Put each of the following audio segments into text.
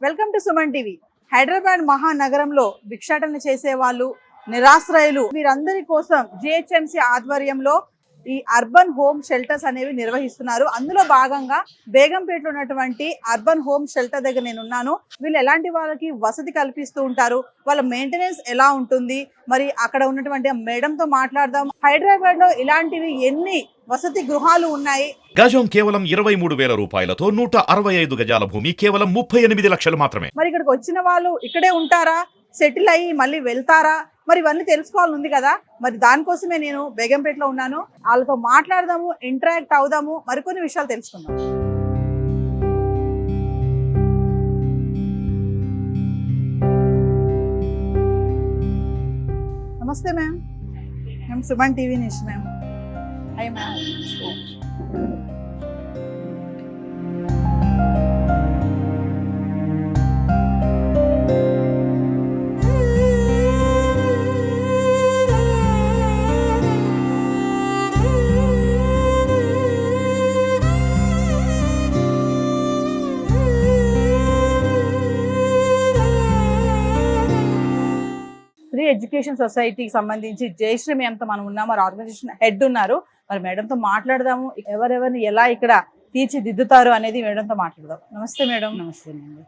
Welcome to Suman TV. Hyderabad మహానగరంలో భిక్షాటన చేసే వాళ్ళు, నిరాశ్రయులు వీరందరి కోసం జిహెచ్ఎంసి ఆధ్వర్యంలో ఈ అర్బన్ హోమ్ షెల్టర్స్ అనేవి నిర్వహిస్తున్నారు. అందులో భాగంగా బేగంపేటలో ఉన్నటువంటి అర్బన్ హోమ్ షెల్టర్ దగ్గర నేను ఉన్నాను. వీళ్ళు ఎలాంటి వాళ్ళకి వసతి కల్పిస్తూ ఉంటారు, వాళ్ళ మెయింటెనెన్స్ ఎలా ఉంటుంది, మరి అక్కడ ఉన్నటువంటి మేడంతో మాట్లాడదాం. హైదరాబాద్ లో ఇలాంటివి ఎన్ని వసతి గృహాలు ఉన్నాయి? గజం కేవలం 23,000 రూపాయలతో 165 గజాల భూమి కేవలం 38 లక్షలు మాత్రమే. మరి ఇక్కడికి వచ్చిన వాళ్ళు ఇక్కడే ఉంటారా, సెటిల్ అయ్యి మళ్ళీ వెళ్తారా? మరి ఇవన్నీ తెలుసుకోవాలని ఉంది కదా. మరి దానికోసమే నేను బేగంపేటలో ఉన్నాను. వాళ్ళతో మాట్లాడదాము, ఇంటరాక్ట్ అవుదాము, మరికొన్ని విషయాలు తెలుసుకుందాం. నమస్తే మ్యామ్, మేము సుమన్ టీవీ నుంచి ma'am. Hi ma'am. Free education సొసైటీకి సంబంధించి జయశ్రీ మేడంతో మనం ఉన్నాము. మరి ఆర్గనైజేషన్ హెడ్ ఉన్నారు. మరి మేడంతో మాట్లాడదాము, ఎవరెవరిని ఎలా ఇక్కడ తీర్చిదిద్దుతారు అనేది మేడంతో మాట్లాడదాం. నమస్తే మేడం. నమస్తే అండి.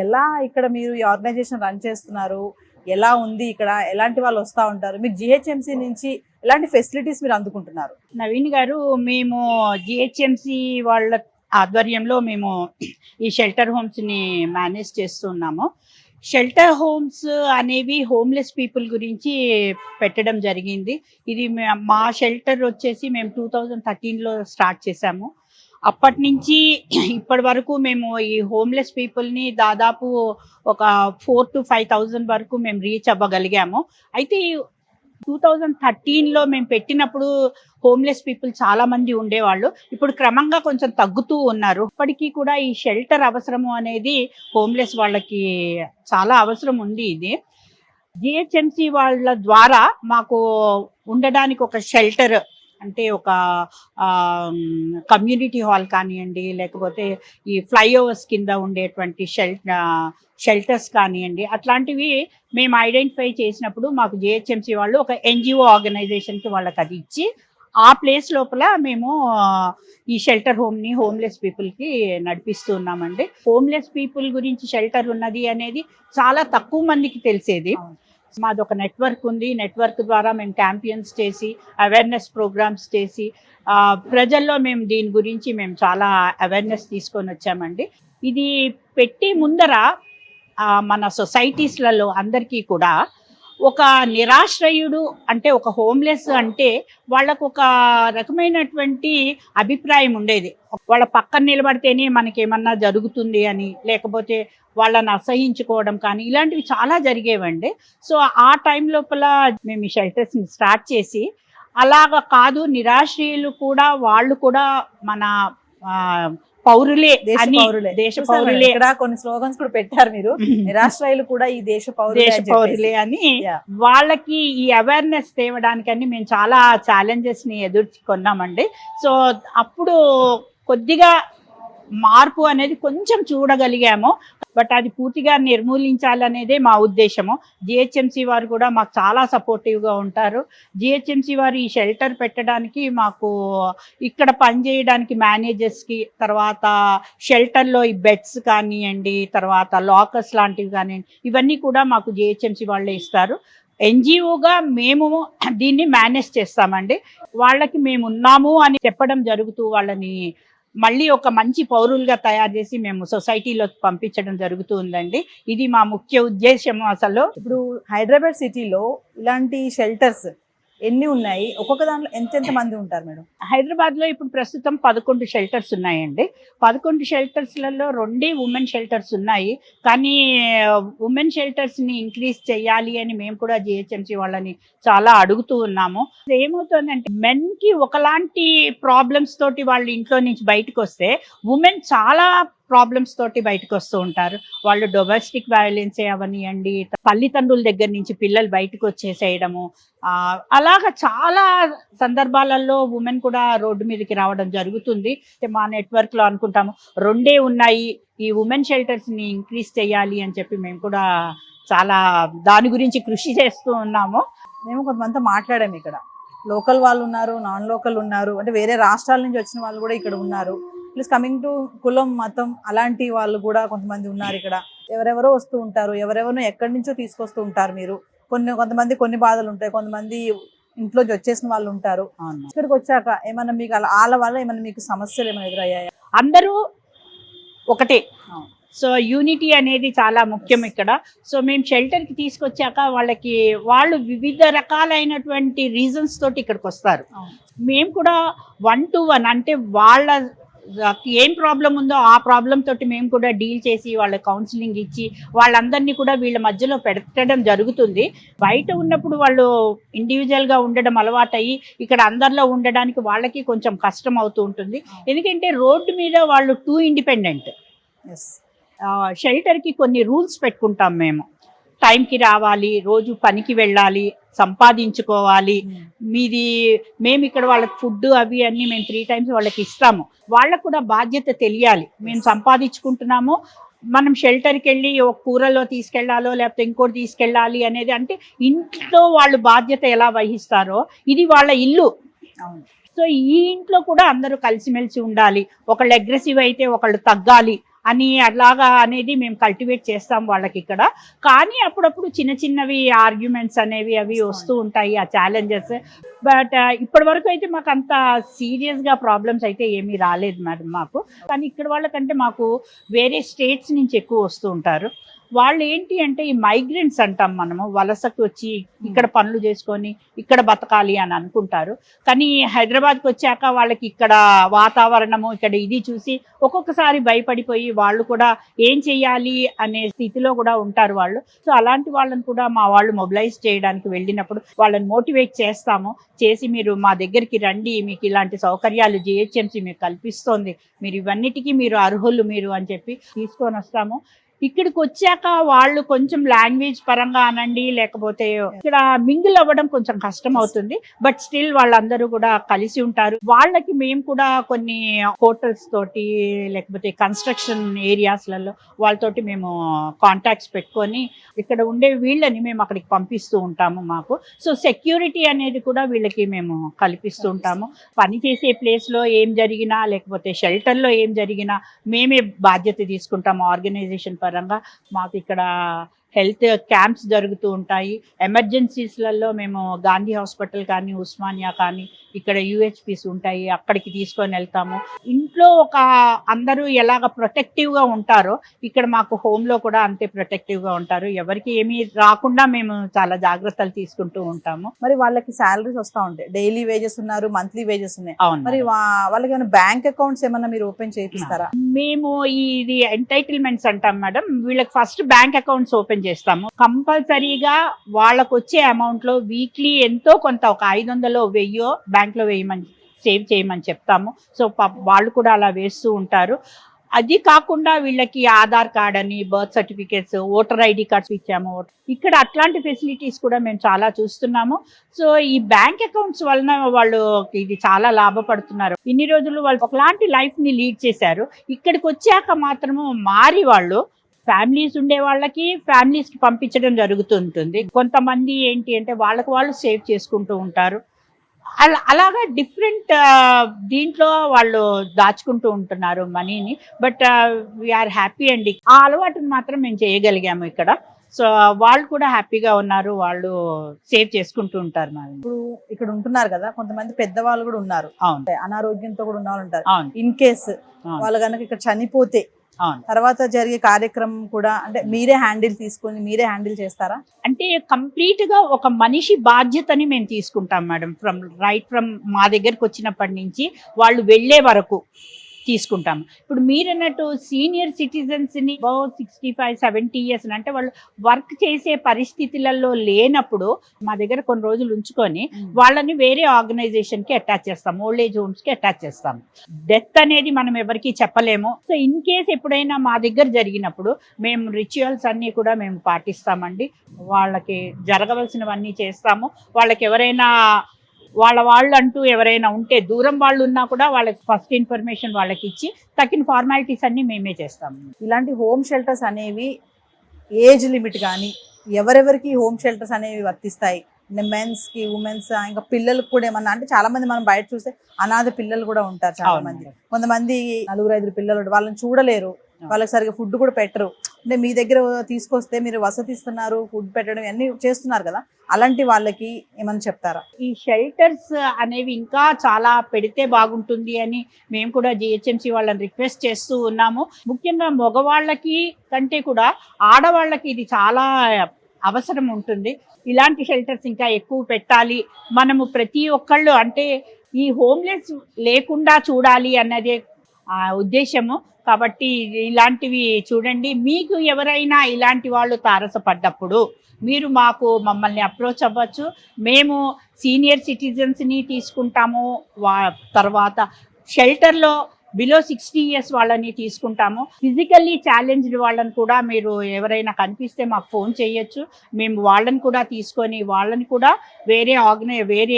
ఎలా ఇక్కడ మీరు ఈ ఆర్గనైజేషన్ రన్ చేస్తున్నారు, ఎలా ఉంది ఇక్కడ, ఎలాంటి వాళ్ళు వస్తూ ఉంటారు, మీకు జిహెచ్ఎంసీ నుంచి ఎలాంటి ఫెసిలిటీస్ మీరు అందుకుంటున్నారు? నవీన్ గారు, మేము జిహెచ్ఎంసి వాళ్ళ ఆధ్వర్యంలో మేము ఈ షెల్టర్ హోమ్స్ని మేనేజ్ చేస్తున్నాము. షెల్టర్ హోమ్స్ అనేవి హోమ్లెస్ పీపుల్ గురించి పెట్టడం జరిగింది. ఇది మా షెల్టర్ వచ్చేసి మేము 2013లో స్టార్ట్ చేసాము. అప్పటి నుంచి ఇప్పటి వరకు మేము ఈ హోమ్లెస్ పీపుల్ని దాదాపు ఒక 4,000 to 5,000 వరకు మేము రీచ్ అవ్వగలిగాము. అయితే 2013లో మేము పెట్టినప్పుడు హోమ్లెస్ పీపుల్ చాలా మంది ఉండేవాళ్ళు. ఇప్పుడు క్రమంగా కొంచెం తగ్గుతూ ఉన్నారు. ఇప్పటికీ కూడా ఈ షెల్టర్ అవసరము అనేది హోమ్లెస్ వాళ్ళకి చాలా అవసరం ఉంది. ఇది జిహెచ్ఎంసి వాళ్ళ ద్వారా మాకు ఉండడానికి ఒక షెల్టర్, అంటే ఒక కమ్యూనిటీ హాల్ కానివ్వండి, లేకపోతే ఈ ఫ్లైఓవర్స్ కింద ఉండేటువంటి షెల్టర్స్ కానివ్వండి, అట్లాంటివి మేము ఐడెంటిఫై చేసినప్పుడు మాకు జిహెచ్ఎంసి వాళ్ళు ఒక ఎన్జిఓ ఆర్గనైజేషన్కి వాళ్ళకి అది ఇచ్చి ఆ ప్లేస్ లోపల మేము ఈ షెల్టర్ హోమ్ని హోమ్లెస్ పీపుల్కి నడిపిస్తూ ఉన్నామండి. హోమ్లెస్ పీపుల్ గురించి షెల్టర్ ఉన్నది అనేది చాలా తక్కువ మందికి తెలిసేది. మాది ఒక నెట్వర్క్ ఉంది. నెట్వర్క్ ద్వారా మేము క్యాంపెయిన్స్ చేసి, అవేర్నెస్ ప్రోగ్రామ్స్ చేసి ప్రజల్లో మేము దీని గురించి మేము చాలా అవేర్నెస్ తీసుకొని వచ్చామండి. ఇది పెట్టి ముందర మన సొసైటీస్లలో అందరికీ కూడా ఒక నిరాశ్రయుడు అంటే, ఒక హోమ్లెస్ అంటే వాళ్ళకు ఒక రకమైనటువంటి అభిప్రాయం ఉండేది. వాళ్ళ పక్కన నిలబడితేనే మనకేమన్నా జరుగుతుంది అని, లేకపోతే వాళ్ళని అసహించుకోవడం కానీ, ఇలాంటివి చాలా జరిగేవండి. సో ఆ టైం లోపల మేము ఈ షెల్టర్స్ని స్టార్ట్ చేసి, అలాగా కాదు నిరాశ్రయులు కూడా వాళ్ళు కూడా మన పౌరులే, దేశ పౌరులే. ఇక్కడ కొన్ని స్లోగన్స్ కూడా పెట్టారు మీరు, నిరాశ్రయులు కూడా ఈ దేశ పౌరులే అని. వాళ్ళకి ఈ అవేర్నెస్ తేవడానికని మేము చాలా ఛాలెంజెస్ ని ఎదుర్కొన్నామండి. సో అప్పుడు కొద్దిగా మార్పు అనేది కొంచెం చూడగలిగాము. బట్ అది పూర్తిగా నిర్మూలించాలనేదే మా ఉద్దేశము. జిహెచ్ఎంసి వారు కూడా మాకు చాలా సపోర్టివ్గా ఉంటారు. జిహెచ్ఎంసి వారు ఈ షెల్టర్ పెట్టడానికి మాకు ఇక్కడ పనిచేయడానికి మేనేజర్స్కి, తర్వాత షెల్టర్లో ఈ బెడ్స్ కానివ్వండి, తర్వాత లాకర్స్ లాంటివి కానివ్వండి, ఇవన్నీ కూడా మాకు జిహెచ్ఎంసి వాళ్ళే ఇస్తారు. ఎన్జిఓగా మేము దీన్ని మేనేజ్ చేస్తామండి. వాళ్ళకి మేము ఉన్నాము అని చెప్పడం జరుగుతూ వాళ్ళని మళ్ళీ ఒక మంచి పౌరులుగా తయారు చేసి మేము సొసైటీలోకి పంపించడం జరుగుతూ ఉందండి. ఇది మా ముఖ్య ఉద్దేశం. అసలు ఇప్పుడు హైదరాబాద్ సిటీలో ఇలాంటి షెల్టర్స్ ఎన్ని ఉన్నాయి? ఒక్కొక్క దాంట్లో ఎంతెంత మంది ఉంటారు మేడం? హైదరాబాద్లో ఇప్పుడు ప్రస్తుతం 11 షెల్టర్స్ ఉన్నాయండి. 11 షెల్టర్స్లలో 2 ఉమెన్ షెల్టర్స్ ఉన్నాయి. కానీ ఉమెన్ షెల్టర్స్ని ఇంక్రీజ్ చేయాలి అని మేము కూడా జిహెచ్ఎంసి వాళ్ళని చాలా అడుగుతూ ఉన్నాము. ఏమవుతుందంటే, మెన్కి ఒకలాంటి ప్రాబ్లమ్స్ తోటి వాళ్ళు ఇంట్లో నుంచి బయటకు వస్తే, ఉమెన్ చాలా ప్రాబ్లమ్స్ తోటి బయటకు వస్తూ ఉంటారు. వాళ్ళు డొమెస్టిక్ వైలెన్స్ అవనియండి, తల్లిదండ్రుల దగ్గర నుంచి పిల్లలు బయటకు వచ్చేసేయడము, అలాగా చాలా సందర్భాలలో ఉమెన్ కూడా రోడ్డు మీదకి రావడం జరుగుతుంది. మా నెట్వర్క్ లో అనుకుంటాము 2 ఉన్నాయి, ఈ ఉమెన్ షెల్టర్స్ ని ఇంక్రీజ్ చేయాలి అని చెప్పి మేము కూడా చాలా దాని గురించి కృషి చేస్తూ ఉన్నాము. మేము కొంతమందితో మాట్లాడాము. ఇక్కడ లోకల్ వాళ్ళు ఉన్నారు, నాన్ లోకల్ ఉన్నారు, అంటే వేరే రాష్ట్రాల నుంచి వచ్చిన వాళ్ళు కూడా ఇక్కడ ఉన్నారు. ప్లస్ కమింగ్ టు కులం మతం అలాంటి వాళ్ళు కూడా కొంతమంది ఉన్నారు ఇక్కడ. ఎవరెవరో వస్తూ ఉంటారు, ఎవరెవరో ఎక్కడి నుంచో తీసుకొస్తూ ఉంటారు. మీరు కొంతమంది కొన్ని బాధలు ఉంటాయి, కొంతమంది ఇంట్లోంచి వచ్చేసిన వాళ్ళు ఉంటారు. ఇక్కడికి వచ్చాక ఏమన్నా మీకు వాళ్ళ వల్ల ఏమన్నా మీకు సమస్యలు ఏమైనా ఎదురయ్యాయా? అందరూ ఒకటే. సో యూనిటీ అనేది చాలా ముఖ్యం ఇక్కడ. సో మేము షెల్టర్కి తీసుకొచ్చాక వాళ్ళు వివిధ రకాలైనటువంటి రీజన్స్ తోటి ఇక్కడికి వస్తారు. మేము కూడా 1-to-1 అంటే వాళ్ళ ఏం ప్రాబ్లం ఉందో ఆ ప్రాబ్లం తోటి మేము కూడా డీల్ చేసి వాళ్ళ కౌన్సిలింగ్ ఇచ్చి వాళ్ళందరినీ కూడా వీళ్ళ మధ్యలో పెట్టడం జరుగుతుంది. బయట ఉన్నప్పుడు వాళ్ళు ఇండివిజువల్గా ఉండడం అలవాటయ్యి ఇక్కడ అందరిలో ఉండడానికి వాళ్ళకి కొంచెం కష్టం అవుతూ ఉంటుంది. ఎందుకంటే రోడ్డు మీద వాళ్ళు టూ ఇండిపెండెంట్. షెల్టర్కి కొన్ని రూల్స్ పెట్టుకుంటాం మేము. టైంకి రావాలి, రోజు పనికి వెళ్ళాలి, సంపాదించుకోవాలి. మేము ఇక్కడ వాళ్ళకి ఫుడ్ అవి అన్నీ మేము 3 times వాళ్ళకి ఇస్తాము. వాళ్ళకు కూడా బాధ్యత తెలియాలి, మేము సంపాదించుకుంటున్నాము, మనం షెల్టర్కి వెళ్ళి ఒక కూరలో తీసుకెళ్లాలో లేకపోతే ఇంకోటి తీసుకెళ్ళాలి అనేది. అంటే ఇంట్లో వాళ్ళు బాధ్యత ఎలా వహిస్తారో ఇది వాళ్ళ ఇల్లు. సో ఈ ఇంట్లో కూడా అందరూ కలిసిమెలిసి ఉండాలి. ఒకళ్ళు అగ్రెసివ్ అయితే ఒకళ్ళు తగ్గాలి అని అలాగా అనేది మేము కల్టివేట్ చేస్తాం వాళ్ళకి ఇక్కడ. కానీ అప్పుడప్పుడు చిన్న చిన్నవి ఆర్గ్యుమెంట్స్ అనేవి అవి వస్తూ ఉంటాయి, ఆ ఛాలెంజెస్. బట్ ఇప్పటి వరకు అయితే మాకు అంత సీరియస్గా ప్రాబ్లమ్స్ అయితే ఏమీ రాలేదు మేడం మాకు. కానీ ఇక్కడ వాళ్ళకంటే మాకు వేరే స్టేట్స్ నుంచి ఎక్కువ వస్తూ ఉంటారు. వాళ్ళు ఏంటి అంటే ఈ మైగ్రెంట్స్ అంటాం మనము, వలసకు వచ్చి ఇక్కడ పనులు చేసుకొని ఇక్కడ బతకాలి అని అనుకుంటారు. కానీ హైదరాబాద్కి వచ్చాక వాళ్ళకి ఇక్కడ వాతావరణము ఇక్కడ ఇది చూసి ఒక్కొక్కసారి భయపడిపోయి వాళ్ళు కూడా ఏం చెయ్యాలి అనే స్థితిలో కూడా ఉంటారు వాళ్ళు. సో అలాంటి వాళ్ళని కూడా మా వాళ్ళు మొబిలైజ్ చేయడానికి వెళ్ళినప్పుడు వాళ్ళని మోటివేట్ చేసి మీరు మా దగ్గరికి రండి, మీకు ఇలాంటి సౌకర్యాలు GHMC మీకు కల్పిస్తోంది, మీరు ఇవన్నిటికీ మీరు అర్హులు మీరు అని చెప్పి తీసుకొని వస్తాము. ఇక్కడికి వచ్చాక వాళ్ళు కొంచెం లాంగ్వేజ్ పరంగా అనండి లేకపోతే ఇక్కడ మింగిల్ అవ్వడం కొంచెం కష్టం అవుతుంది. బట్ స్టిల్ వాళ్ళందరూ కూడా కలిసి ఉంటారు. వాళ్ళకి మేము కూడా కొన్ని హోటల్స్ తోటి లేకపోతే కన్స్ట్రక్షన్ ఏరియాస్లలో వాళ్ళతోటి మేము కాంటాక్ట్స్ పెట్టుకొని ఇక్కడ ఉండే వీళ్ళని మేము అక్కడికి పంపిస్తూ ఉంటాము. మాకు సో సెక్యూరిటీ అనేది కూడా వీళ్ళకి మేము కల్పిస్తూ ఉంటాము. పని చేసే ప్లేస్లో ఏం జరిగినా లేకపోతే షెల్టర్లో ఏం జరిగినా మేమే బాధ్యత తీసుకుంటాము. ఆర్గనైజేషన్ పరంగా మాకు ఇక్కడ హెల్త్ క్యాంప్స్ జరుగుతూ ఉంటాయి. ఎమర్జెన్సీస్లలో మేము గాంధీ హాస్పిటల్ కానీ ఉస్మానియా కానీ ఇక్కడ UHPs ఉంటాయి, అక్కడికి తీసుకొని వెళ్తాము. ఇంట్లో అందరూ ఎలాగ ప్రొటెక్టివ్గా ఉంటారో ఇక్కడ మాకు హోమ్లో కూడా అంతే ప్రొటెక్టివ్గా ఉంటారు. ఎవరికి ఏమీ రాకుండా మేము చాలా జాగ్రత్తలు తీసుకుంటూ ఉంటాము. మరి వాళ్ళకి శాలరీస్ వస్తూ ఉంటాయి, డైలీ వేజెస్ ఉన్నారు, మంత్లీ వేజెస్ ఉన్నాయి. అవును. మరి వాళ్ళకి ఏమైనా బ్యాంక్ అకౌంట్స్ ఏమన్నా మీరు ఓపెన్ చేయిస్తారా? మేము ఇది ఎంటైటిల్మెంట్స్ అంటాం మేడం. వీళ్ళకి ఫస్ట్ బ్యాంక్ అకౌంట్స్ ఓపెన్ చేస్తాము. కంపల్సరీగా వాళ్ళకు వచ్చే అమౌంట్ లో వీక్లీ ఎంతో కొంత ఒక 500-1000 బ్యాంక్ లో సేవ్ చేయమని చెప్తాము. సో వాళ్ళు కూడా అలా వేస్తూ ఉంటారు. అది కాకుండా వీళ్ళకి ఆధార్ కార్డ్ అని, birth certificates, voter ID cards ఇచ్చాము. ఇక్కడ అట్లాంటి ఫెసిలిటీస్ కూడా మేము చాలా చూస్తున్నాము. సో ఈ బ్యాంక్ అకౌంట్స్ వలన వాళ్ళు ఇది చాలా లాభపడుతున్నారు. ఇన్ని రోజులు వాళ్ళు ఒకలాంటి లైఫ్ ని లీడ్ చేశారు. ఇక్కడికి వచ్చాక మాత్రము మారి వాళ్ళు ఫ్యామిలీస్ ఉండే వాళ్ళకి ఫ్యామిలీస్కి పంపించడం జరుగుతుంటుంది. కొంతమంది ఏంటి అంటే వాళ్ళకి వాళ్ళు సేవ్ చేసుకుంటూ ఉంటారు. అలాగా డిఫరెంట్ దీంట్లో వాళ్ళు దాచుకుంటూ ఉంటున్నారు మనీని. బట్ వీఆర్ హ్యాపీ అండి. ఆ అలవాటుని మాత్రం మేము చేయగలిగాము ఇక్కడ. సో వాళ్ళు కూడా హ్యాపీగా ఉన్నారు, వాళ్ళు సేవ్ చేసుకుంటూ ఉంటారు. ఇప్పుడు ఇక్కడ ఉంటున్నారు కదా, కొంతమంది పెద్దవాళ్ళు కూడా ఉన్నారు, అనారోగ్యంతో కూడా ఉన్న వాళ్ళు ఉంటారు. ఇన్ కేస్ వాళ్ళు కనుక ఇక్కడ చనిపోతే తర్వాత జరిగే కార్యక్రమం కూడా అంటే మీరే హ్యాండిల్ చేస్తారా? అంటే కంప్లీట్ గా ఒక మనిషి బాధ్యతని మేము తీసుకుంటాం మేడం. ఫ్రమ్ మా దగ్గరకు వచ్చినప్పటి నుంచి వాళ్ళు వెళ్లే వరకు తీసుకుంటాము. ఇప్పుడు మీరన్నట్టు సీనియర్ సిటిజన్స్ని 65-70 ఇయర్స్ అంటే వాళ్ళు వర్క్ చేసే పరిస్థితులలో లేనప్పుడు మా దగ్గర కొన్ని రోజులు ఉంచుకొని వాళ్ళని వేరే ఆర్గనైజేషన్కి అటాచ్ చేస్తాం, ఓల్డ్ ఏజ్ హోమ్స్కి అటాచ్ చేస్తాం. డెత్ అనేది మనం ఎవరికి చెప్పలేము. సో ఇన్ కేస్ ఎప్పుడైనా మా దగ్గర జరిగినప్పుడు మేము రిచువల్స్ అన్నీ కూడా మేము పాటిస్తామండి. వాళ్ళకి జరగవలసినవన్నీ చేస్తాము. వాళ్ళకి ఎవరైనా వాళ్ళు అంటూ ఎవరైనా ఉంటే దూరం వాళ్ళు ఉన్నా కూడా వాళ్ళకి ఫస్ట్ ఇన్ఫర్మేషన్ వాళ్ళకి ఇచ్చి తగిన ఫార్మాలిటీస్ అన్ని మేమే చేస్తాము. ఇలాంటి హోమ్ షెల్టర్స్ అనేవి ఏజ్ లిమిట్ కానీ ఎవరెవరికి హోమ్ షెల్టర్స్ అనేవి వర్తిస్తాయి? మెన్స్ కి, ఉమెన్స్, ఇంకా పిల్లలకు కూడా ఏమన్నా అంటే చాలా మంది మనం బయట చూస్తే అనాథ పిల్లలు కూడా ఉంటారు చాలా మంది. కొంతమంది 4-5 పిల్లలు వాళ్ళని చూడలేరు, వాళ్ళకి సరిగ్గా ఫుడ్ కూడా పెట్టరు. అంటే మీ దగ్గర తీసుకొస్తే మీరు వసతి ఇస్తున్నారు, ఫుడ్ పెట్టడం అన్ని చేస్తున్నారు కదా, అలాంటి వాళ్ళకి ఏమన్నా చెప్తారా? ఈ షెల్టర్స్ అనేవి ఇంకా చాలా పెడితే బాగుంటుంది అని మేము కూడా జిహెచ్ఎంసి వాళ్ళని రిక్వెస్ట్ చేస్తూ ఉన్నాము. ముఖ్యంగా మగవాళ్ళకి కంటే కూడా ఆడవాళ్ళకి ఇది చాలా అవసరం ఉంటుంది. ఇలాంటి షెల్టర్స్ ఇంకా ఎక్కువ పెట్టాలి. మనము ప్రతి ఒక్కళ్ళు అంటే ఈ హోమ్లెస్ లేకుండా చూడాలి అన్నదే ఉద్దేశము. కాబట్టి ఇలాంటివి చూడండి. మీకు ఎవరైనా ఇలాంటి వాళ్ళు తారసపడ్డప్పుడు మీరు మమ్మల్ని అప్రోచ్ అవ్వచ్చు. మేము సీనియర్ సిటిజన్స్ని తీసుకుంటాము, తర్వాత షెల్టర్లో బిలో 60 ఇయర్స్ వాళ్ళని తీసుకుంటాము. ఫిజికల్లీ ఛాలెంజ్డ్ వాళ్ళని కూడా మీరు ఎవరైనా కనిపిస్తే మాకు ఫోన్ చేయొచ్చు. మేము వాళ్ళని కూడా తీసుకొని వాళ్ళని కూడా వేరే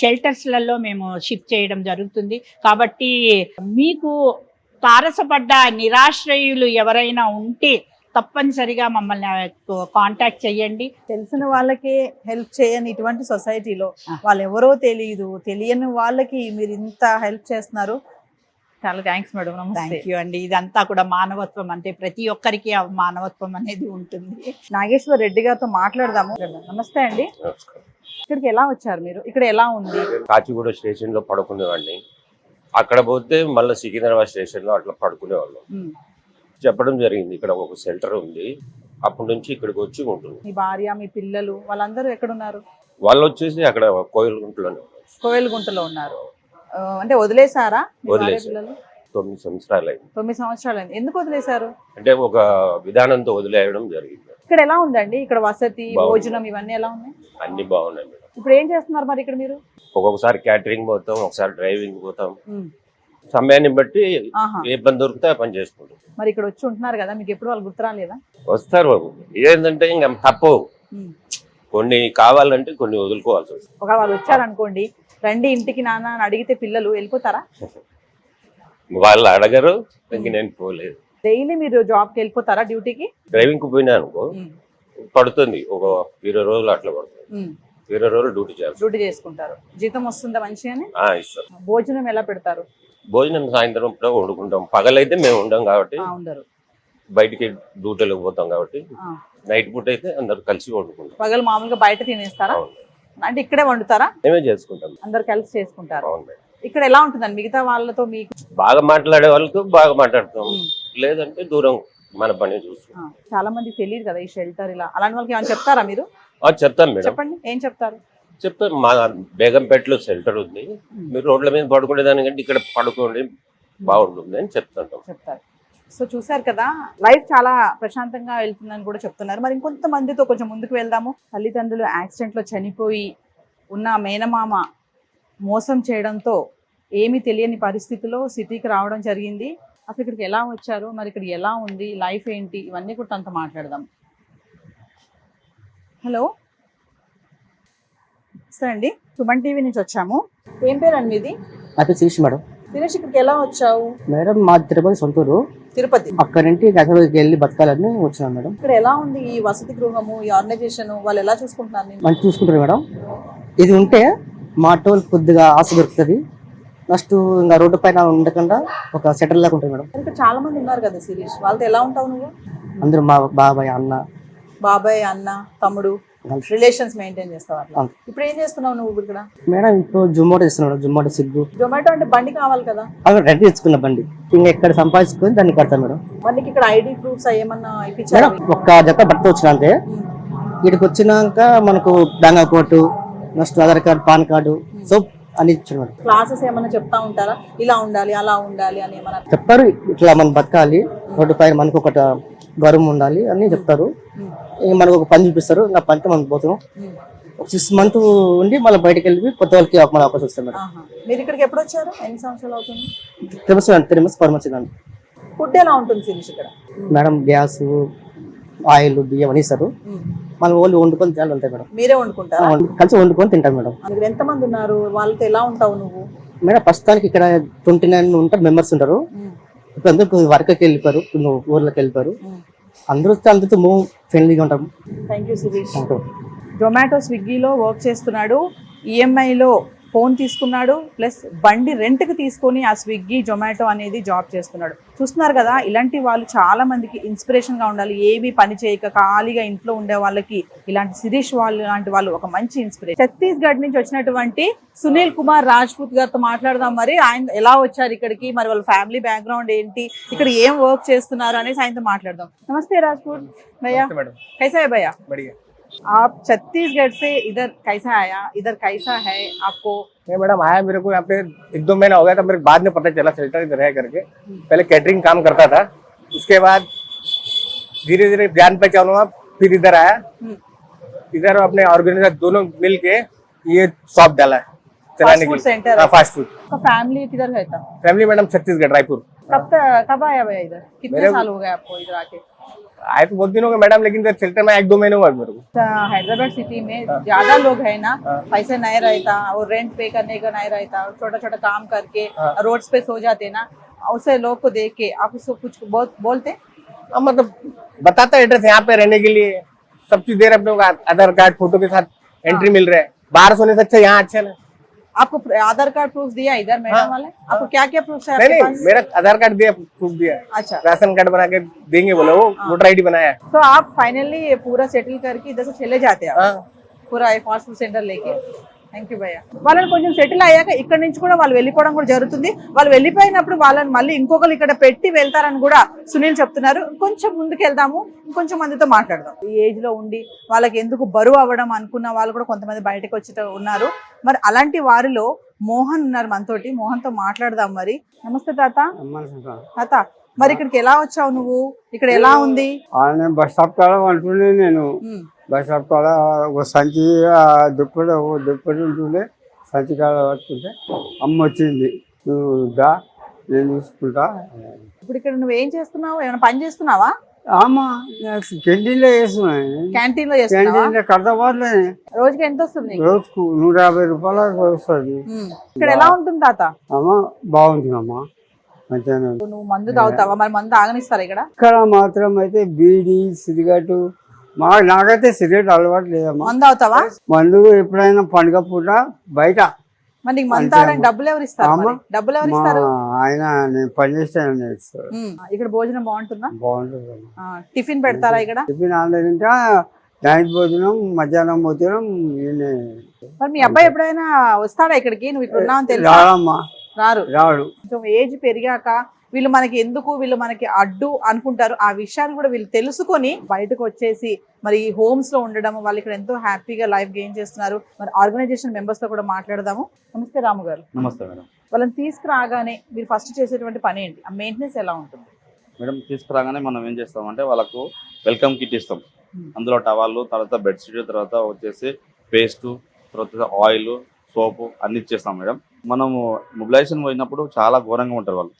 షెల్టర్స్లలో మేము షిఫ్ట్ చేయడం జరుగుతుంది. కాబట్టి మీకు తారసపడ్డ నిరాశ్రయులు ఎవరైనా ఉంటే తప్పనిసరిగా మమ్మల్ని కాంటాక్ట్ చేయండి. తెలిసిన వాళ్ళకే హెల్ప్ చేయని ఇటువంటి సొసైటీలో వాళ్ళు ఎవరో తెలియని వాళ్ళకి మీరు ఇంత హెల్ప్ చేస్తున్నారు. చాలా థ్యాంక్స్ మేడం. థ్యాంక్ యూ అండి. ఇదంతా కూడా మానవత్వం, అంటే ప్రతి ఒక్కరికి మానవత్వం అనేది ఉంటుంది. నాగేశ్వర్ రెడ్డి గారితో మాట్లాడదాము. నమస్తే అండి. ఇక్కడికి ఎలా వచ్చారు మీరు? ఇక్కడ ఎలా ఉంది? కాచిగూడ స్టేషన్ లో పడుకునేవాడిని. అక్కడ పోతే మళ్ళీ సికింద్రాబాద్ స్టేషన్ లో అట్లా పడుకునేవాళ్ళం. చెప్పడం జరిగింది ఇక్కడ ఒక సెంటర్ ఉంది, అప్పటి నుంచి ఇక్కడికి వచ్చి ఉంటుంది. మీ భార్య, మీ పిల్లలు వాళ్ళందరూ ఎక్కడున్నారు? వాళ్ళు వచ్చేసి అక్కడ కోయలగుంటలో ఉన్నారు. అంటే వదిలేసారా? 9 సంవత్సరాలు అయింది. 9 సంవత్సరాలు అయింది. ఎందుకు వదిలేశారు? అంటే ఒక విధానంతో వదిలేయడం జరిగింది. ఇక్కడ ఎలా ఉందండి? ఇక్కడ వసతి, భోజనం ఇవన్నీ ఎలా ఉన్నాయి? అన్ని బాగున్నాయి మేడం. ఇప్పుడు ఏం చేస్తున్నారు మరి ఇక్కడ మీరు? ఒక్కొక్కసారి క్యాటరింగ్ పోతాం, ఒకసారి డ్రైవింగ్ పోతాం. సమయాన్ని బట్టి ఏ పని దొరికితే ఆ పని చేసుకుంటాం. మరి ఇక్కడ వచ్చి ఉంటున్నారు కదా, మీకు ఎప్పుడు వాళ్ళు గుర్తురాలేదా? వస్తారు బాబు. ఏంటంటే ఇంకా తప్పు, కొన్ని కావాలంటే కొన్ని వదులుకోవాల్సి వస్తుంది. ఒకవేళ వాళ్ళు వచ్చారనుకోండి, రండి ఇంటికి నాన్న అని అడిగితే పిల్లలు వెళ్ళిపోతారా? వాళ్ళు అడగరు, ఇంక నేను పోలేదు. డైలీ మీరు జాబ్కి వెళ్ళిపోతారా డ్యూటీకి? డ్రైవింగ్ కు పోయినా అనుకో పడుతుంది, ఒక 20 రోజులు అట్లా పడుతుంది. 20 రోజులు డ్యూటీ చేసుకుంటారు. జీతం వస్తుందా మంచిగానే? ఇస్తారు. భోజనం ఎలా పెడతారు? భోజనం సాయంత్రం కూడా వండుకుంటాం. పగలైతే మేము ఉండం కాబట్టి, బయటికి డ్యూటీలకు పోతాం కాబట్టి నైట్ పూట అయితే అందరు కలిసి వండుకుంటాం. పగలు మామూలుగా బయట తినేస్తారా? అంటే ఇక్కడే వండుతారా? మేమే చేసుకుంటాం, అందరు కలిసి చేసుకుంటారు. ఇక్కడ ఎలా ఉంటుందండి మిగతా వాళ్ళతో? మీకు బాగా మాట్లాడే వాళ్ళతో బాగా మాట్లాడతాం, లేదంటే దూరం మన పని చూస్తాం. చాలా మంది తెలియదు కదా ఈ షెల్టర్ ఇలా, అలాంటి వాళ్ళకి ఏమైనా చెప్తారా మీరు? చెప్తాం మేడం. చెప్పండి, ఏం చెప్తారు? చెప్తాం. మా బేగంపేటలో షెల్టర్ ఉంది, మీరు రోడ్ల మీద పడుకునే దానికంటే ఇక్కడ పడుకోండి బాగుంటుంది అని చెప్తారు. సో చూసారు కదా, లైఫ్ చాలా ప్రశాంతంగా వెళ్తుందని కూడా చెప్తున్నారు. మరి ఇంకొంతమందితో కొంచెం ముందుకు వెళ్దాము. తల్లిదండ్రులు యాక్సిడెంట్లో చనిపోయి ఉన్న మేనమామ మోసం చేయడంతో ఏమీ తెలియని పరిస్థితిలో సిటీకి రావడం జరిగింది. అసలు ఇక్కడికి ఎలా వచ్చారు, మరి ఇక్కడ ఎలా ఉంది, లైఫ్ ఏంటి, ఇవన్నీ కూడా తనతో మాట్లాడదాం. హలో సార్ అండి, సుమన్ టీవీ నుంచి వచ్చాము. ఏం పేరండి మీది? నా పేరు శిరీష్ మేడం. శిరీష్, ఇక్కడికి ఎలా వచ్చావు? మేడం మా తిరుపతి సొంతూరు. తిరుపతి. అక్కడ నుండి హైదరాబాద్కి వెళ్ళి బతకాలని వచ్చినాను మేడం. ఇక్కడ ఎలా ఉంది ఈ వసతి గృహము, ఈ ఆర్గనైజేషన్, వాళ్ళు ఎలా చూసుకుంటున్నారు? మంచి చూసుకుంటారు మేడం. ఇది ఉంటే మా టోల్ కొద్దిగా ఆశ దొరుకుతుంది. నెక్స్ట్ ఇంకా రోడ్డు పైన ఉండకుండా ఒక సెటిల్ లాగా ఉంటుంది మేడం. ఇక్కడ చాలా మంది ఉన్నారు కదా శిరీష్, వాళ్ళతో ఎలా ఉంటావు నువ్వు? అందరూ మా బాబాయ్ అన్న తమ్ముడు రిలేషన్స్ మెయింటైన్ చేస్తావు అట్లా. ఇప్పుడు ఏం చేస్తున్నావు నువ్వు ఇక్కడ? మేడం ఇప్పుడు జొమాటో ఇస్తున్నాడు. జొమాటో స్విగ్గీ. జొమాటో అంటే బండి కావాలి కదా? రెంట్ తెచ్చుకున్న బండి ఇంకా ఎక్కడ సంపాదించుకొని దాన్ని కడతాను మేడం. మనకి ఇక్కడ ఐడి ప్రూఫ్స్ ఏమన్నా ఇప్పించారా? ఒక్క జత బట్ట వచ్చిన అంతే. ఇక్కడికి వచ్చినాక మనకు bank account, next Aadhaar card, pan card, so అని ఇచ్చారు మేడం. క్లాసెస్ ఏమైనా చెప్తా ఉంటారా, ఇలా ఉండాలి అలా ఉండాలి అని ఏమైనా? చెప్తారు, ఇట్లా మనం బతకాలి, రోడ్డు పైన మనకు ఒక గౌరవం ఉండాలి అని చెప్తారు. మనకు ఒక పని చూపిస్తారు, నా పనితో మనం పోతాం. ఒక 6 months ఉండి మళ్ళీ బయటకు వెళ్ళి కొత్త వాళ్ళకి మన అవకాశం వస్తుంది మేడం. మీరు ఇక్కడికి ఎప్పుడు వచ్చారు, ఎన్ని సంవత్సరాలు అవుతుంది? 3 months 4 months అండి. ఫుడ్ ఎలా ఉంటుంది శిరీష్ ఇక్కడ? మేడం గ్యాస్, ఆయిల్, బియ్యం అని ఇస్తారు. మనం ఓన్లీ వండుకొని తినాలి ఉంటాయి మేడం. మీరే వండుకుంటారా? కలిసి వండుకొని తింటాం మేడం. ఇక్కడ ఎంత మంది ఉన్నారు, వాళ్ళతో ఎలా ఉంటావు నువ్వు? మేడం ప్రస్తుతానికి ఇక్కడ 29 ఉంటారు మెంబర్స్ ఉంటారు. ఇప్పుడు అందరూ వర్క్కి వెళ్ళిపోయారు, ఊర్లోకి వెళ్ళిపోయారు. అందరితో మూవ్ ఫ్రెండ్లీగా ఉంటాం. Thank you Sirish. జొమాటో స్విగ్గీలో వర్క్ చేస్తున్నాడు, ఈఎంఐలో ఫోన్ తీసుకున్నాడు, ప్లస్ బండి రెంట్కి తీసుకొని ఆ స్విగ్గీ జొమాటో అనేది జాబ్ చేస్తున్నాడు. చూస్తున్నారు కదా, ఇలాంటి వాళ్ళు చాలా మందికి ఇన్స్పిరేషన్గా ఉండాలి. ఏవి పని చేయక ఖాళీగా ఇంట్లో ఉండే వాళ్ళకి ఇలాంటి శిరీష్ వాళ్ళు లాంటి వాళ్ళు ఒక మంచి ఇన్స్పిరేషన్. ఛత్తీస్గఢ్ నుంచి వచ్చినటువంటి సునీల్ కుమార్ రాజ్పూత్ గారితో మాట్లాడదాం. మరి ఆయన ఎలా వచ్చారు ఇక్కడికి, మరి వాళ్ళ ఫ్యామిలీ బ్యాక్గ్రౌండ్ ఏంటి, ఇక్కడ ఏం వర్క్ చేస్తున్నారు అనేసి ఆయనతో మాట్లాడదాం. నమస్తే రాజ్పూత్ भैया, कैसा है भैया? बढ़िया। आप छत्तीसगढ़ से इधर कैसा आया, इधर कैसा है आपको? नहीं मैडम, आया मेरे को यहाँ पे 1-2 महीना हो गया था, मेरे को बाद में पता चला शेल्टर इधर है करके। पहले कैटरिंग काम करता था, उसके बाद धीरे धीरे जान पहचान हुआ, फिर इधर आया। इधर अपने ऑर्गेनाइजर दोनों मिल के ये शॉप डाला है चलाने के सेंटर लिए। Fast food. आपका फैमिली किधर रहता? Family madam Chhattisgarh Raipur. कब आया भैया इधर? कितने साल हो गए आपको इधर आके? आए तो बहुत दिन हो गए मैडम, लेकिन इधर शेल्टर में 1-2 महीने हुआ मेरे को। हैदराबाद सिटी में ज्यादा लोग है ना, पैसे नहीं रहता और रेंट पे करने का नहीं रहता, छोटा छोटा काम करके रोड्स पे सो जाते ना, उसे लोग को देख के आप उसको कुछ बहुत बोलते? मतलब बताता है एड्रेस यहाँ पे रहने के लिए, सब चीज दे रहे अपने को, आधार कार्ड फोटो के साथ एंट्री मिल रहा है। बाहर सोने से अच्छा यहाँ अच्छा ना। आपको आधार कार्ड प्रूफ दिया इधर मैडम वाले? आपको क्या क्या प्रूफ है नहीं आपके नहीं, पास? मेरा आधार कार्ड दिया, प्रूफ दिया, अच्छा, राशन कार्ड बना के देंगे बोले, वो वोटर आईडी बनाया। तो आप फाइनली पूरा सेटल करके इधर से चले जाते हैं आप? हाँ। पूरा फाస్ట్ ఫుడ్ సెంటర్ లేకే. థ్యాంక్ యూ భయ్య. వాళ్ళని కొంచెం సెటిల్ అయ్యాక ఇక్కడ నుంచి కూడా వాళ్ళు వెళ్ళిపోవడం కూడా జరుగుతుంది. వాళ్ళు వెళ్ళిపోయినప్పుడు వాళ్ళని మళ్ళీ ఇంకొకరు ఇక్కడ పెట్టి వెళ్తారని కూడా సునీల్ చెప్తున్నారు. కొంచెం ముందుకు వెళ్దాము, ఇంకొంచెం మందితో మాట్లాడదాం. ఈ ఏజ్ లో ఉండి వాళ్ళకి ఎందుకు బరువు అవ్వడం అనుకున్న వాళ్ళు కూడా కొంతమంది బయటకు వచ్చి ఉన్నారు. మరి అలాంటి వారిలో మోహన్ ఉన్నారు మనతోటి. మోహన్ తో మాట్లాడదాం. మరి నమస్తే తాత. తాత, మరి ఇక్కడికి ఎలా వచ్చావు నువ్వు, ఇక్కడ ఎలా ఉంది? బస్ స్టాప్ కాడ అంటుండే నేను, బస్ స్టాప్ కాడ ఒక సంచి దుప్పటి ఉంటుండే, సంచి కాడ పట్టుకుంటే అమ్మ వచ్చింది, నువ్వు దా నేను చూసుకుంటా. ఇప్పుడు ఇక్కడ నువ్వు ఏం చేస్తున్నావు, ఏమైనా పని చేస్తున్నావా? అమ్మా క్యాంటీన్లో చేస్తున్నాను, క్యాంటీన్ లో చేస్తున్నావా? క్యాంటీన్లో కడతాబాద్లే. రోజుకి ఎంత వస్తుంది నీకు? రోజుకు 150 రూపాయలకు వస్తుంది. ఇక్కడ ఎలా ఉంటుంది తాత? అమ్మ బాగుంది అమ్మ, మంచిగా. నువ్వు మందు తాగుతావా? మరి మందు ఆగనిస్తారా ఇక్కడ? ఇక్కడ మాత్రం అయితే బీడీ సిగరెట్, నాకైతే సిగరెట్ అలవాటు లేదమ్మా. మందు తాగుతావా? మందు ఎప్పుడైనా పండుగ పూట బయట. మరి నీకు మందు తాగడానికి డబ్బులు ఎవరు ఇస్తారు? మరి డబ్బులు ఎవరు ఇస్తారు? ఆయన నేను పనిచేస్తాను. ఇక్కడ భోజనం బాగుంటుందా? బాగుంటుంది. టిఫిన్ పెడతారా ఇక్కడ? టిఫిన్ ఆన్లైన్ నైట్ భోజనం, మధ్యాహ్నం భోజనం. మరి మీ అబ్బాయి ఎప్పుడైనా వస్తాడా ఇక్కడికి? నువ్వు ఇక్కడ ఉన్నావని తెలుసు? రాడమ్మా, రారు. రాడు. కొంచెం ఏజ్ పెరిగాక వీళ్ళు మనకి ఎందుకు, వీళ్ళు మనకి అడ్డు అనుకుంటారు. ఆ విషయాన్ని కూడా వీళ్ళు తెలుసుకొని బయటకు వచ్చేసి మరి ఈ హోమ్స్ లో ఉండడం, వాళ్ళు ఇక్కడ ఎంతో హ్యాపీగా లైఫ్ గెయిన్ చేస్తున్నారు. మరి ఆర్గనైజేషన్ మెంబర్స్ తో కూడా మాట్లాడదాము. నమస్తే రాము గారు. నమస్తే మేడం. వాళ్ళని తీసుకురాగానే మీరు ఫస్ట్ చేసేటువంటి పని ఏంటి? ఆ మెయింటెనెన్స్ ఎలా ఉంటుంది? మేడం, తీసుకురాగానే మనం ఏం చేస్తామంటే వాళ్ళకు వెల్కమ్ కిట్ ఇస్తాం. అందులో టవాళ్ళు, తర్వాత బెడ్షీట్, తర్వాత వచ్చేసి పేస్ట్, తర్వాత ఆయిల్, సోపు అన్ని ఇచ్చేస్తాం మేడం. మనము మొబిలైజేషన్ పోయినప్పుడు చాలా ఘోరంగా ఉంటారు వాళ్ళు.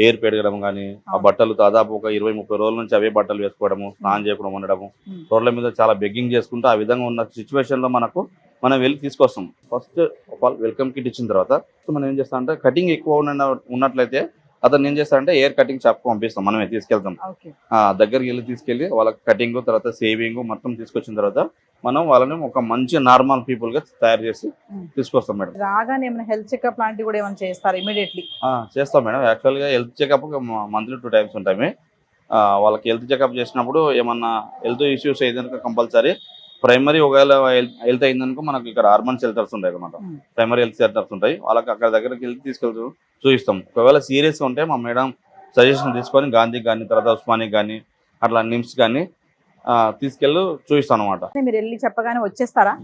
ఎయిర్ పెరగడం కానీ, ఆ బట్టలు దాదాపు ఒక 20-30 రోజుల నుంచి అవే బట్టలు వేసుకోవడము, స్నానం చేయడం, ఉండడము, రోడ్ల మీద చాలా బెగ్గింగ్ చేసుకుంటూ ఆ విధంగా ఉన్న సిచ్యువేషన్ లో మనం వెళ్ళి తీసుకొస్తాం. First of all welcome kit ఇచ్చిన తర్వాత మనం ఏం చేస్తాం అంటే, కటింగ్ ఎక్కువ ఉన్నట్లయితే అతను ఏం చేస్తాడంటే ఎయిర్ కటింగ్ షాప్ పంపిస్తాం, మనమే తీసుకెళ్తాం. దగ్గరికి వెళ్ళి తీసుకెళ్లి వాళ్ళకి కటింగ్, తర్వాత సేవింగ్ మొత్తం తీసుకొచ్చిన తర్వాత మనం వాళ్ళని ఒక మంచి నార్మల్ పీపుల్ గా తయారు చేసి తీసుకొస్తాం మేడం. రాగానే ఏమైనా హెల్త్ చెకప్ లాంటివి కూడా ఏమైనా చేస్తారు ఇమీడియట్లీ? చేస్తాం మేడం. యాక్చువల్ గా హెల్త్ చెకప్ మంత్లీ 2 times ఉంటాయి. వాళ్ళకి హెల్త్ చెకప్ చేసినప్పుడు ఏమన్నా హెల్త్ ఇష్యూస్ ఏదైనా కంపల్సరీ ప్రైమరీ, ఒకవేళ హెల్త్ అయిందనుకో మనకు ఇక్కడ హార్మోన్ షెల్టర్స్ ఉంటాయి అనమాట. ప్రైమరీ హెల్త్ షెల్టర్స్ ఉంటాయి, వాళ్ళకి అక్కడ దగ్గరికి వెళ్ళి తీసుకెళ్తూ చూపిస్తాం. ఒకవేళ సీరియస్ ఉంటే మా మేడం సజెషన్ తీసుకొని గాంధీ కానీ, తర్వాత ఉస్మానిక్ కానీ, అట్లా నిమ్స్ కానీ తీసుకెళ్ళి చూపిస్తాం అనమాట. మీరు వెళ్ళి చెప్పగానే వచ్చేస్తారా?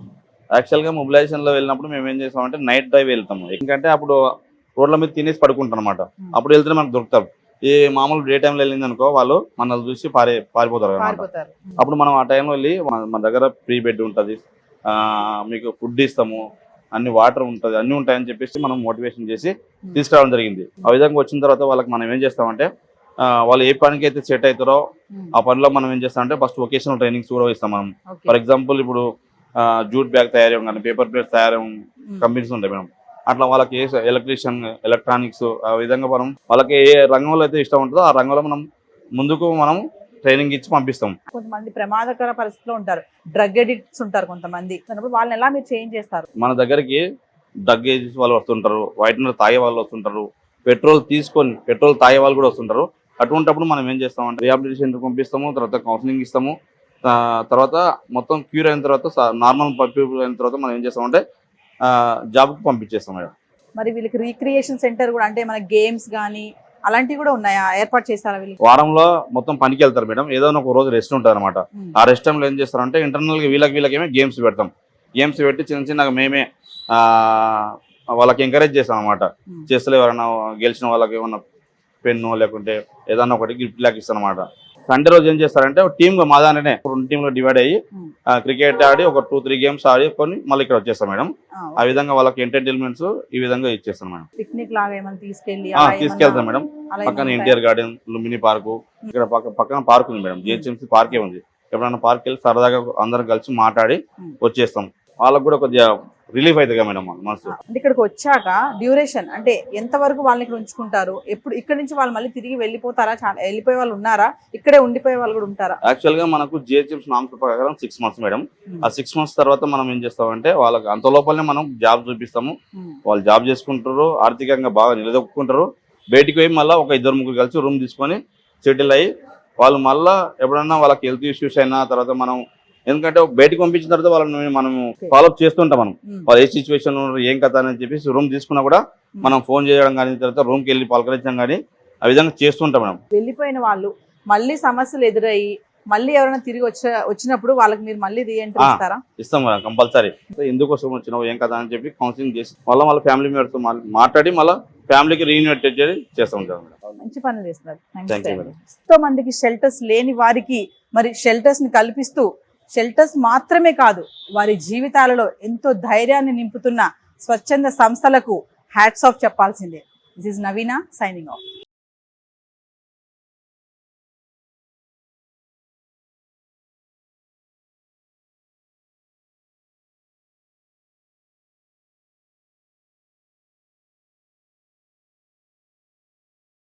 యాక్చువల్గా మొబిలైజేషన్లో వెళ్ళినప్పుడు మేము ఏం చేస్తామంటే నైట్ డ్రైవ్ వెళ్తాము. ఎందుకంటే అప్పుడు రోడ్ల మీద తినేసి పడుకుంటాం అనమాట. అప్పుడు వెళ్తే మనకు దొరుకుతారు. ఈ మామూలు డే టైంలో వెళ్ళింది అనుకో వాళ్ళు మనల్ని చూసి పారిపోతారు అనమాట. అప్పుడు మనం ఆ టైంలో వెళ్ళి మన దగ్గర ప్రీ బెడ్ ఉంటుంది, మీకు ఫుడ్ ఇస్తాము, అన్ని వాటర్ ఉంటుంది, అన్ని ఉంటాయని చెప్పేసి మనం మోటివేషన్ చేసి తీసుకురావడం జరిగింది. ఆ విధంగా వచ్చిన తర్వాత వాళ్ళకి మనం ఏం చేస్తామంటే వాళ్ళు ఏ పనికి అయితే సెట్ అవుతారో ఆ పనిలో మనం ఏం చేస్తామంటే ఫస్ట్ వొకేషనల్ ట్రైనింగ్స్ కూడా ఇస్తాం మనం. ఫర్ ఎగ్జాంపుల్ ఇప్పుడు జూట్ బ్యాగ్ తయారు కానీ పేపర్ ప్లేట్స్ తయారు కంపెనీస్ ఉంటాయి మేడం. అట్లా వాళ్ళకి ఏ ఎలక్ట్రీషియన్, ఎలక్ట్రానిక్స్ ఆ విధంగా మనం వాళ్ళకి ఏ రంగంలో అయితే ఇష్టం ఉంటుందో ఆ రంగంలో మనం ముందుకు మనం ట్రైనింగ్ ఇచ్చి పంపిస్తాం. కొంతమంది ప్రమాదకర పరిస్థితిలో ఉంటారు, డ్రగ్ ఎడిక్ట్స్ ఉంటారు కొంతమంది, వాళ్ళని ఎలా మీరు చేంజ్ చేస్తారు? మన దగ్గరికి డ్రగ్ ఏజెస్ వాళ్ళు వస్తుంటారు, వైట్నర్ తాగే వాళ్ళు వస్తుంటారు, పెట్రోల్ తాగే వాళ్ళు కూడా వస్తుంటారు. అటువంటిప్పుడు మనం ఏం చేస్తామంటే రిహాబిలిటేషన్ పంపిస్తాము, తర్వాత కౌన్సిలింగ్ ఇస్తాము. తర్వాత మొత్తం క్యూర్ అయిన తర్వాత నార్మల్ పీపుల్ అయిన తర్వాత మనం ఏం చేస్తామంటే జాబ్కి పంపించేస్తాం మేడం. మరి వీళ్ళకి రీక్రియేషన్ సెంటర్ కూడా అంటే మన గేమ్స్ కానీ అలాంటివి కూడా ఉన్నాయా, ఏర్పాటు చేస్తారా? వీళ్ళకి వారంలో మొత్తం పనికి వెళ్తారు మేడం, ఏదో ఒక రోజు రెస్ట్ ఉంటుంది అనమాట. ఆ రెస్ట్ టైంలో ఏం చేస్తారంటే ఇంటర్నల్గా వీళ్ళకేమో గేమ్స్ పెడతాం. గేమ్స్ పెట్టి చిన్నగా మేమే వాళ్ళకి ఎంకరేజ్ చేస్తాం అనమాట. చేస్తలే ఎవరైనా గెలిచిన వాళ్ళకి ఏమన్నా పెన్ను లేకుంటే ఏదన్నా ఒకటి గిఫ్ట్ లాగా ఇస్తాం అనమాట. సండే రోజు ఏం చేస్తారంటే టీమ్గా మా దాంట్లోనే 2 టీంలో డివైడ్ అయ్యి క్రికెట్ ఆడి ఒక 2-3 గేమ్స్ ఆడుకొని మళ్ళీ ఇక్కడ వచ్చేస్తాం మేడం. ఆ విధంగా వాళ్ళకి ఎంటర్టైన్మెంట్స్ ఈ విధంగా ఇచ్చేస్తాం మేడం. పిక్నిక్ లాగా ఏమైనా తీసుకెళ్తాం మేడం. పక్కన ఎన్టీఆర్ గార్డెన్, లుంబిని పార్కు, ఇక్కడ పక్కన పార్క్ ఉంది మేడం, జిహెచ్ఎంసీ పార్కే ఉంది. ఎప్పుడైనా పార్క్ వెళ్ళి సరదాగా అందరం కలిసి మాట్లాడి వచ్చేస్తాం. వాళ్ళకు కూడా కొద్దిగా రిలీఫ్ అవుతుంది మేడం మనసు. అంటే ఇక్కడికి వచ్చాక డ్యూరేషన్ అంటే ఎంత వరకు వాళ్ళని ఇక్కడ ఉంచుకుంటారు? ఎప్పుడు ఇక్కడ నుంచి వాళ్ళు మళ్ళీ తిరిగి వెళ్ళిపోతారా? వెళ్ళిపోయే వాళ్ళు ఉన్నారా? ఇక్కడే ఉండిపోయే వాళ్ళు కూడా ఉంటారా? యాక్చువల్ గా మనకు జిహెచ్ఎంసీ నామ్స్ ప్రకారం 6 months మేడం. ఆ 6 months తర్వాత మనం ఏం చేస్తామంటే వాళ్ళకి అంత లోపలనే మనం జాబ్ చూపిస్తాము. వాళ్ళు జాబ్ చేసుకుంటారు, ఆర్థికంగా బాగా నిలదొక్కుంటారు. బయటికి పోయి మళ్ళీ ఒక 2-3 కలిసి రూమ్ తీసుకొని సెటిల్ అయ్యి వాళ్ళు మళ్ళీ ఎప్పుడన్నా వాళ్ళకి హెల్త్ ఇష్యూస్ అయినా తర్వాత మనం ఎందుకంటే బయటకు పంపించిన తర్వాత వాళ్ళని మనం ఫాలోఅప్ చేస్తుంటాం. మనం వాళ్ళు ఏ సిచ్యువేషన్ ఏం కథ అని చెప్పేసి రూమ్ తీసుకున్నా కూడా మనం ఫోన్ చేయడం కానీ తర్వాత రూమ్కి వెళ్ళి పలకరించడం కానీ ఆ విధంగా చేస్తుంటాం మేడం. వెళ్ళిపోయిన వాళ్ళు మళ్ళీ సమస్యలు ఎదురయ్యి మళ్ళీ ఎవరైనా తిరిగి వచ్చినప్పుడు వాళ్ళకి మీరు మళ్ళీ రీఎంట్రీ ఇస్తారా? ఇస్తాం మేడం, కంపల్సరీ. ఎందుకోసం వచ్చినావు ఏం కదా అని చెప్పి కౌన్సిలింగ్ చేసి వాళ్ళ ఫ్యామిలీ మెంబర్తో మాట్లాడి మళ్ళీ ఫ్యామిలీకి రీయూనిట్ చేస్తాం మేడం. మంచి పనులు చేస్తున్నారు. ఎంతో మందికి షెల్టర్స్ లేని వారికి మరి షెల్టర్స్ ని కల్పిస్తూ షెల్టర్స్ మాత్రమే కాదు వారి జీవితాలలో ఎంతో ధైర్యాన్ని నింపుతున్న స్వచ్ఛంద సంస్థలకు హ్యాట్స్ ఆఫ్ చెప్పాల్సిందే. This is Naveena signing of.